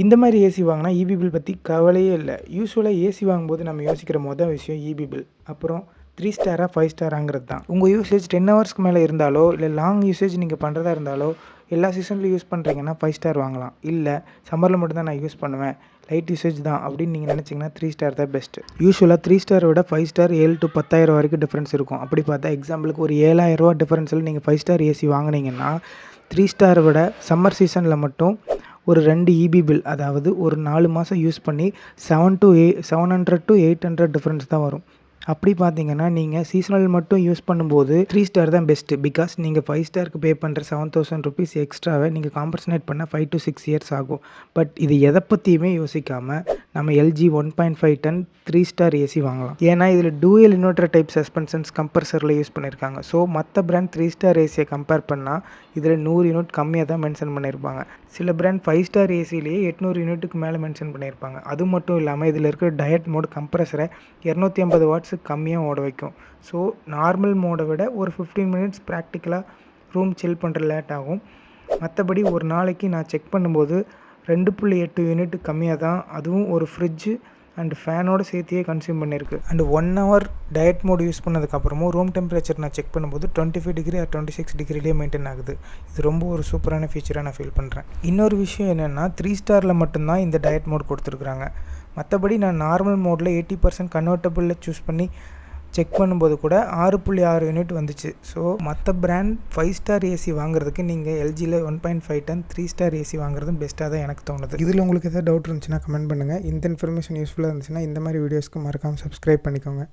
இந்த மாதிரி ஏசி வாங்கினா இபி பில் பற்றி கவலையே இல்லை. யூஸ்வலாக ஏசி வாங்கும்போது நம்ம யோசிக்கிற மொதல் விஷயம் இபி பில். அப்புறம் 3 ஸ்டாரா 5 ஸ்டாராங்கிறது தான். உங்கள் யூசேஜ் 10 ஹவர்ஸ்க்கு மேலே இருந்தாலோ இல்லை லாங் யூசேஜ் நீங்கள் பண்ணுறதா இருந்தாலோ எல்லா சீசன்லையும் யூஸ் பண்ணுறீங்கன்னா 5 ஸ்டார் வாங்கலாம். இல்லை சம்மரில் மட்டும்தான் நான் யூஸ் பண்ணுவேன், லைட் யூசேஜ் தான் அப்படின்னு நீங்கள் நினச்சிங்கன்னா 3 ஸ்டார் தான் பெஸ்ட்டு. யூஸ்வலாக 3 ஸ்டாரை விட 5 ஸ்டார் 7 to 10,000 வரைக்கும் டிஃப்ரென்ஸ் இருக்கும். அப்படி பார்த்தா எக்ஸாம்பிளுக்கு ஒரு 7,000 டிஃப்ரென்ஸில் நீங்கள் 5 ஸ்டார் ஏசி வாங்கினீங்கன்னா 3 ஸ்டாரை விட சம்மர் சீசனில் மட்டும் ஒரு 2 இபி பில், அதாவது ஒரு 4 மாதம் யூஸ் பண்ணி 700 to 800 டிஃப்ரென்ஸ் தான் வரும். அப்படி பார்த்தீங்கன்னா நீங்கள் சீசனல் மட்டும் யூஸ் பண்ணும்போது 3 ஸ்டார் தான் பெஸ்ட்டு. பிகாஸ் நீங்கள் 5 ஸ்டாருக்கு பே பண்ணுற 7,000 rupees எக்ஸ்ட்ராவை நீங்கள் காம்பன்சேட் பண்ண 5 to 6 இயர்ஸ் ஆகும். பட் இது எதை பற்றியுமே யோசிக்காமல் நம்ம எல்ஜி 1.5 டன் 3 ஸ்டார் ஏசி வாங்கலாம். ஏன்னா இதில் டூயல் இன்வெர்டர் டைப் சஸ்பென்ஷன்ஸ் கம்ப்ரஸரில் யூஸ் பண்ணியிருக்காங்க. ஸோ மற்ற பிராண்ட் 3 ஸ்டார் ஏசியை கம்பேர் பண்ணால் இதில் 100 யூனிட் கம்மியாக தான் மென்ஷன் பண்ணியிருப்பாங்க. சில பிராண்ட் 5 ஸ்டார் ஏசிலேயே 800 யூனிட்டுக்கு மேலே மென்ஷன் பண்ணியிருப்பாங்க. அது மட்டும் இல்லாமல் இதில் இருக்கிற டயட் மோட் கம்ப்ரஸரை 250 வாட்ஸ் கம்மியாக ஓட வைக்கும். ஸோ நார்மல் மோடை விட ஒரு 15 மினிட்ஸ் ப்ராக்டிக்கலாக ரூம் சில் பண்ணுற லேட் ஆகும். மற்றபடி ஒரு நாளைக்கு நான் செக் பண்ணும்போது 2.8 யூனிட் கம்மியாக தான், அதுவும் ஒரு ஃப்ரிட்ஜு அண்ட் ஃபேனோடு சேர்த்தியே கன்சியூம் பண்ணியிருக்கு. And 1 hour diet mode use பண்ணதுக்கப்புறமும் ரூம் டெம்பரேச்சர் நான் செக் பண்ணும்போது 25 டிகிரி ஆர் 26 டிகிரிலேயே மெயின்டைன் ஆகுது. இது ரொம்ப ஒரு சூப்பரான ஃபீச்சராக நான் ஃபீல் பண்ணுறேன். இன்னொரு விஷயம் என்னென்னா 3 ஸ்டாரில் மட்டும்தான் இந்த டயட் மோட் கொடுத்துருக்குறாங்க. மற்றபடி நான் நார்மல் மோடில் 80% கன்வெர்ட்டபிளில் சூஸ் பண்ணி செக் பண்ணும்போது கூட 6.6 யூனிட் வந்துச்சு. ஸோ மற்ற பிராண்ட் 5 ஸ்டார் ஏசி வாங்குறதுக்கு நீங்கள் எல்ஜியில் 1.5 டன் 3 ஸ்டார் ஏசி வாங்குறதும் பெஸ்ட்டாக தான் எனக்கு தோணுது. இதில் உங்களுக்கு எதாவது டவுட் இருந்துச்சுன்னா கமெண்ட் பண்ணுங்கள். இந்த இன்ஃபர்மேஷன் யூஸ்ஃபுல்லாக இருந்துச்சுன்னா இந்த மாதிரி வீடியோஸ்க்கு மறக்காமல் சப்ஸ்கிரைப் பண்ணிக்கோங்க.